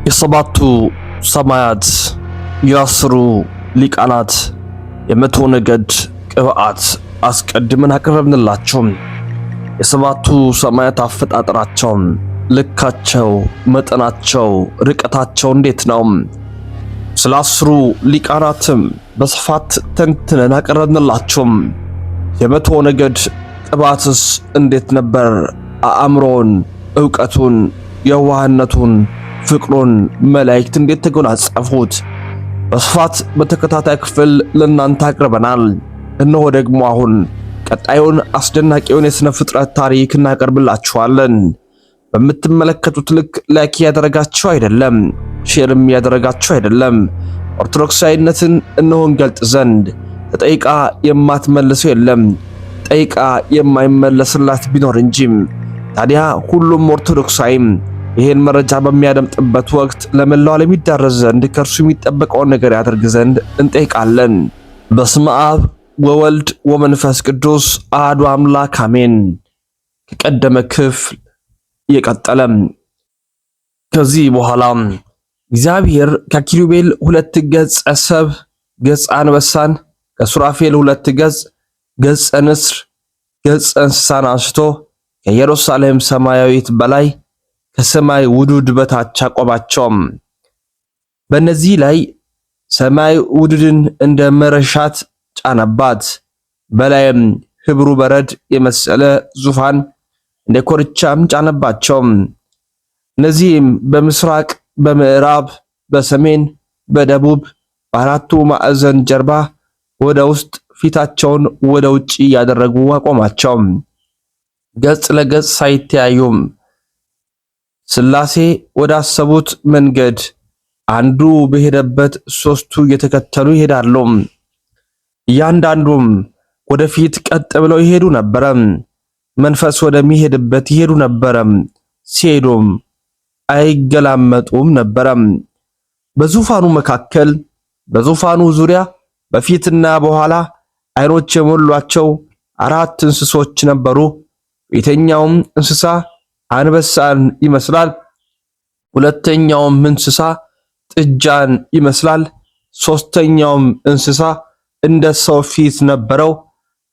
የሰባቱ ሰማያት የአስሩ ሊቃናት የመቶ ነገድ ቅብዓት አስቀድመን አቀረብንላችሁ። የሰባቱ ሰማያት አፈጣጠራቸው፣ ልካቸው፣ መጠናቸው፣ ርቀታቸው እንዴት ነው? ስለ አስሩ ሊቃናትም በስፋት ተንትነን አቀረብንላችሁ። የመቶ ነገድ ቅብዓትስ እንዴት ነበር? አእምሮን፣ ዕውቀቱን፣ የዋህነቱን፣ ፍቅሩን መላእክት እንዴት ተጎናጸፉት? በስፋት በተከታታይ ክፍል ለእናንተ አቅርበናል። እነሆ ደግሞ አሁን ቀጣዩን አስደናቂውን የሥነ ፍጥረት ታሪክ እናቀርብላችኋለን። በምትመለከቱት ልክ ላይክ ያደረጋችሁ አይደለም፣ ሼርም ያደረጋችሁ አይደለም። ኦርቶዶክሳዊነትን እነሆ እንገልጥ ዘንድ ተጠይቃ የማትመልሰው የለም፣ ጠይቃ የማይመለስላት ቢኖር እንጂ። ታዲያ ሁሉም ኦርቶዶክሳዊም ይሄን መረጃ በሚያደምጥበት ወቅት ለመላው ዓለም ይዳረስ ዘንድ ከእርሱ የሚጠበቀውን ነገር ያደርግ ዘንድ እንጠይቃለን። በስመ አብ ወወልድ ወመንፈስ ቅዱስ አሐዱ አምላክ አሜን። ከቀደመ ክፍል የቀጠለም። ከዚህ በኋላ እግዚአብሔር ከኪሩቤል ሁለት ገጽ ሰብ ገጽ አንበሳን ከሱራፌል ሁለት ገጽ ንስር ገጽ እንስሳን አንስቶ ከኢየሩሳሌም ሰማያዊት በላይ ከሰማይ ውዱድ በታች አቆማቸው። በእነዚህ ላይ ሰማይ ውዱድን እንደ መረሻት ጫነባት። በላይም ህብሩ በረድ የመሰለ ዙፋን እንደ ኮርቻም ጫነባቸው። እነዚህም በምስራቅ፣ በምዕራብ፣ በሰሜን፣ በደቡብ በአራቱ ማዕዘን ጀርባ ወደ ውስጥ ፊታቸውን ወደ ውጪ ያደረጉ አቆማቸው። ገጽ ለገጽ ሳይተያዩም ሥላሴ ወዳሰቡት መንገድ አንዱ በሄደበት ሦስቱ እየተከተሉ ይሄዳሉ። እያንዳንዱም ወደፊት ቀጥ ብለው ይሄዱ ነበረ። መንፈስ ወደሚሄድበት ይሄዱ ነበረ። ሲሄዱም አይገላመጡም ነበረ። በዙፋኑ መካከል፣ በዙፋኑ ዙሪያ፣ በፊትና በኋላ ዓይኖች የሞሏቸው አራት እንስሶች ነበሩ። የትኛውም እንስሳ አንበሳን ይመስላል። ሁለተኛውም እንስሳ ጥጃን ይመስላል። ሶስተኛውም እንስሳ እንደ ሰው ፊት ነበረው።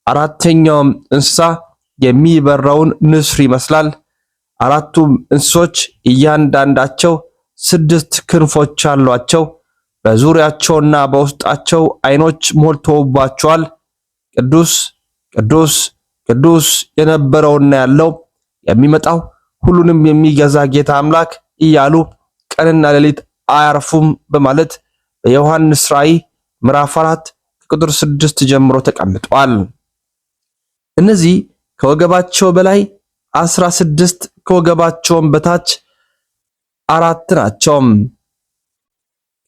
አራተኛውም እንስሳ የሚበረውን ንስር ይመስላል። አራቱም እንስሶች እያንዳንዳቸው 6 ክንፎች አሏቸው። በዙሪያቸውና በውስጣቸው ዓይኖች ሞልተውባቸዋል። ቅዱስ ቅዱስ ቅዱስ የነበረውና ያለው የሚመጣው ሁሉንም የሚገዛ ጌታ አምላክ እያሉ ቀንና ሌሊት አያርፉም በማለት በዮሐንስ ራእይ ምዕራፍ 4 ከቁጥር 6 ጀምሮ ተቀምጧል። እነዚህ ከወገባቸው በላይ 16 ከወገባቸውም በታች 4 ናቸው።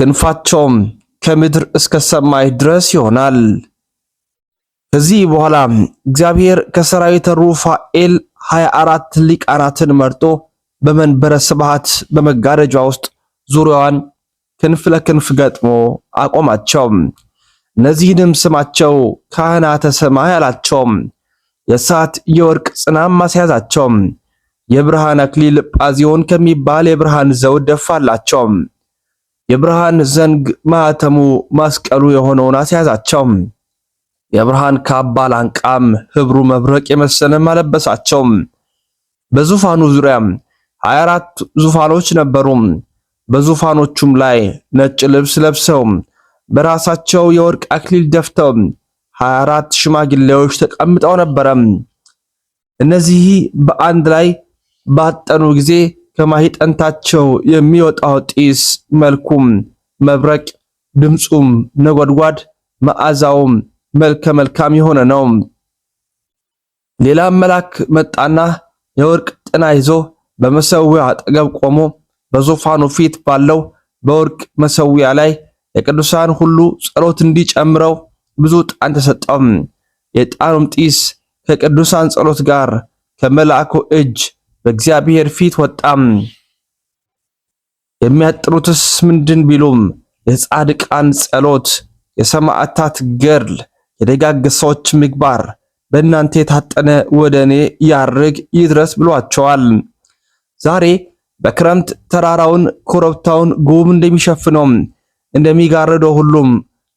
ክንፋቸውም ከምድር እስከ ሰማይ ድረስ ይሆናል። ከዚህ በኋላ እግዚአብሔር ከሰራዊተ ሩፋኤል 24 ሊቃናትን መርጦ በመንበረ ስብሐት በመጋረጃ ውስጥ ዙሪያዋን ክንፍ ለክንፍ ገጥሞ አቆማቸው። እነዚህንም ስማቸው ካህናተ ሰማይ አላቸው። የእሳት የወርቅ ጽናም አስያዛቸው። የብርሃን አክሊል ጳዚዮን ከሚባል የብርሃን ዘውድ ደፋላቸው። የብርሃን ዘንግ ማኅተሙ መስቀሉ የሆነውን አስያዛቸው። የብርሃን ካባ ላንቃም ህብሩ መብረቅ የመሰለም አለበሳቸው። በዙፋኑ ዙሪያ 24 ዙፋኖች ነበሩ። በዙፋኖቹም ላይ ነጭ ልብስ ለብሰው በራሳቸው የወርቅ አክሊል ደፍተው 24 ሽማግሌዎች ተቀምጠው ነበረ። እነዚህ በአንድ ላይ ባጠኑ ጊዜ ከማኅጠንታቸው የሚወጣው ጢስ መልኩም መብረቅ፣ ድምፁም ነጎድጓድ፣ መዓዛውም መልከ መልካም የሆነ ነው። ሌላም መልአክ መጣና የወርቅ ጥና ይዞ በመሠዊያው አጠገብ ቆሞ በዙፋኑ ፊት ባለው በወርቅ መሠዊያ ላይ የቅዱሳን ሁሉ ጸሎት እንዲጨምረው ብዙ ዕጣን ተሰጠው። የዕጣኑም ጢስ ከቅዱሳን ጸሎት ጋር ከመልአኩ እጅ በእግዚአብሔር ፊት ወጣም። የሚያጥኑትስ ምንድን ቢሉም የጻድቃን ጸሎት፣ የሰማዕታት ገድል፣ የደጋግ ሰዎች ምግባር በእናንተ የታጠነ ወደ እኔ ያርግ ይድረስ ብሏቸዋል። ዛሬ በክረምት ተራራውን ኮረብታውን ጉም እንደሚሸፍነው እንደሚጋርደው ሁሉም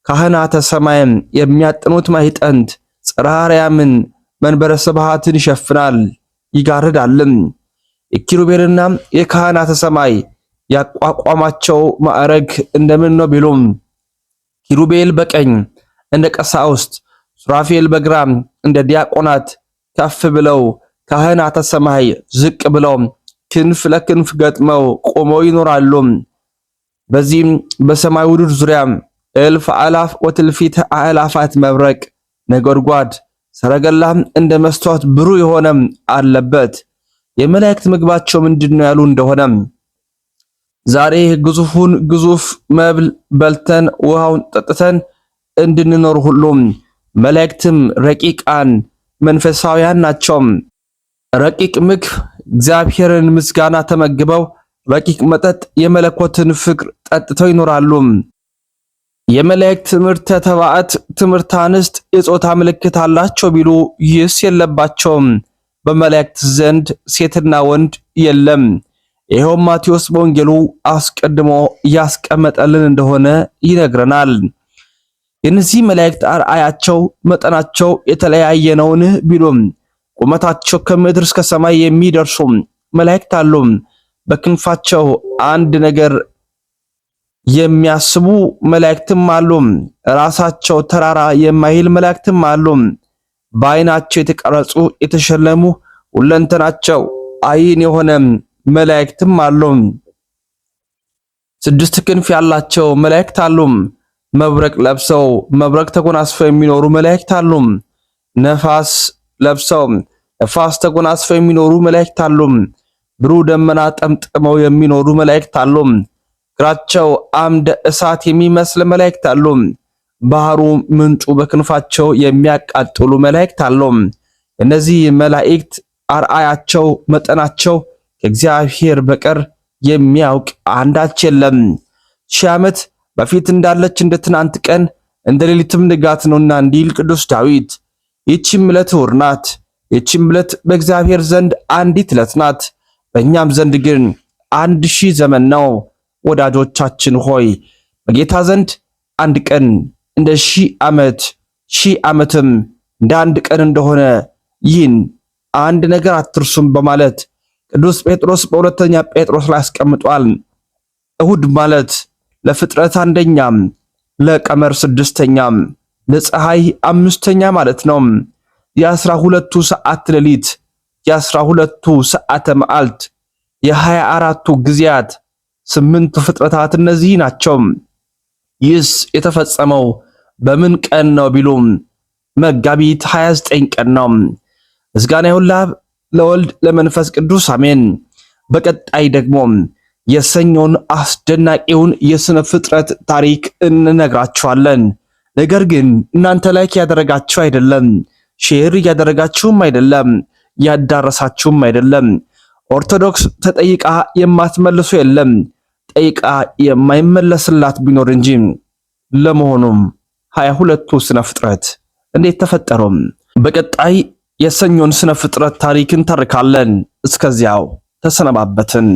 ካህናተ ሰማይም የሚያጥኑት ማዕጠንት ጽርሐ አርያምን መንበረ ስብሐትን ይሸፍናል ይጋርዳልም። የኪሩቤልና የካህናተ ሰማይ ያቋቋማቸው ማዕረግ እንደምን ነው ቢሉም ኪሩቤል በቀኝ እንደ ቀሳውስት፣ ሱራፌል በግራ እንደ ዲያቆናት ከፍ ብለው፣ ካህናተ ሰማይ ዝቅ ብለው ክንፍ ለክንፍ ገጥመው ቆመው ይኖራሉ። በዚህም በሰማይ ውድር ዙሪያ እልፍ አላፍ ወትልፊት አእላፋት መብረቅ፣ ነጎድጓድ፣ ሰረገላ እንደ መስታወት ብሩህ የሆነ አለበት። የመላእክት ምግባቸው ምንድነው ያሉ እንደሆነ ዛሬ ግዙፉን ግዙፍ መብል በልተን ውሃውን ጠጥተን እንድንኖር ሁሉም መላእክትም ረቂቃን መንፈሳውያን ናቸው። ረቂቅ ምግብ እግዚአብሔርን ምስጋና ተመግበው ረቂቅ መጠጥ የመለኮትን ፍቅር ጠጥተው ይኖራሉ። የመላእክት ትምህርተ ተባዕት ትምህርተ አንስት የጾታ ምልክት አላቸው ቢሉ ይህስ የለባቸውም። በመላእክት ዘንድ ሴትና ወንድ የለም። ይኸውም ማቴዎስ በወንጌሉ አስቀድሞ ያስቀመጠልን እንደሆነ ይነግረናል። የነዚህ መላእክት አርአያቸው መጠናቸው የተለያየ ነውን ቢሉም ቁመታቸው ከምድር እስከ ሰማይ የሚደርሱ መላእክት አሉ። በክንፋቸው አንድ ነገር የሚያስቡ መላእክትም አሉ። ራሳቸው ተራራ የማይል መላእክትም አሉ። በዓይናቸው የተቀረጹ የተሸለሙ ሁለንተናቸው ዓይን የሆነ መላእክትም አሉ። 6 ክንፍ ያላቸው መላእክት አሉ። መብረቅ ለብሰው መብረቅ ተጎናጽፈው የሚኖሩ መላእክት አሉ። ነፋስ ለብሰው ነፋስ ተጎናጽፈው የሚኖሩ መላእክት አሉ። ብሩህ ደመና ጠምጥመው የሚኖሩ መላእክት አሉ። እግራቸው አምደ እሳት የሚመስል መላእክት አሉ። ባህሩ ምንጩ በክንፋቸው የሚያቃጥሉ መላእክት አሉ። እነዚህ መላእክት አርአያቸው መጠናቸው ከእግዚአብሔር በቀር የሚያውቅ አንዳች የለም። 1000 ዓመት በፊት እንዳለች እንደ ትናንት ቀን እንደ ሌሊትም ንጋት ነውና እንዲል ቅዱስ ዳዊት ይህችም ዕለት እሑድ ናት። ይህችም ዕለት በእግዚአብሔር ዘንድ አንዲት ዕለት ናት፣ በእኛም ዘንድ ግን 1000 ዘመን ነው። ወዳጆቻችን ሆይ በጌታ ዘንድ አንድ ቀን እንደ 1000 ዓመት 1000 ዓመትም እንደ አንድ ቀን እንደሆነ ይህን አንድ ነገር አትርሱም በማለት ቅዱስ ጴጥሮስ በሁለተኛ ጴጥሮስ ላይ አስቀምጧል። እሁድ ማለት ለፍጥረት አንደኛም፣ ለቀመር 6ኛም፣ ለፀሐይ 5ኛ ማለት ነው። የ12ቱ ሰዓት ሌሊት፣ የ12ቱ ሰዓተ መዓልት፣ የ24ቱ ጊዜያት 8ቱ ፍጥረታት እነዚህ ናቸው። ይህስ የተፈጸመው በምን ቀን ነው ቢሉም መጋቢት 29 ቀን ነው። ምስጋና ይሁን ለአብ ለወልድ ለመንፈስ ቅዱስ አሜን። በቀጣይ ደግሞ የሰኞን አስደናቂውን የሥነ ፍጥረት ታሪክ እንነግራችኋለን። ነገር ግን እናንተ ላይክ ያደረጋችሁ አይደለም፣ ሼር ያደረጋችሁም አይደለም፣ ያዳረሳችሁም አይደለም። ኦርቶዶክስ ተጠይቃ የማትመልሱ የለም፣ ጠይቃ የማይመለስላት ቢኖር እንጂ። ለመሆኑም 22ቱ ስነ ፍጥረት እንዴት ተፈጠሩ? በቀጣይ የሰኞን ስነ ፍጥረት ታሪክን ተርካለን። እስከዚያው ተሰነባበትን።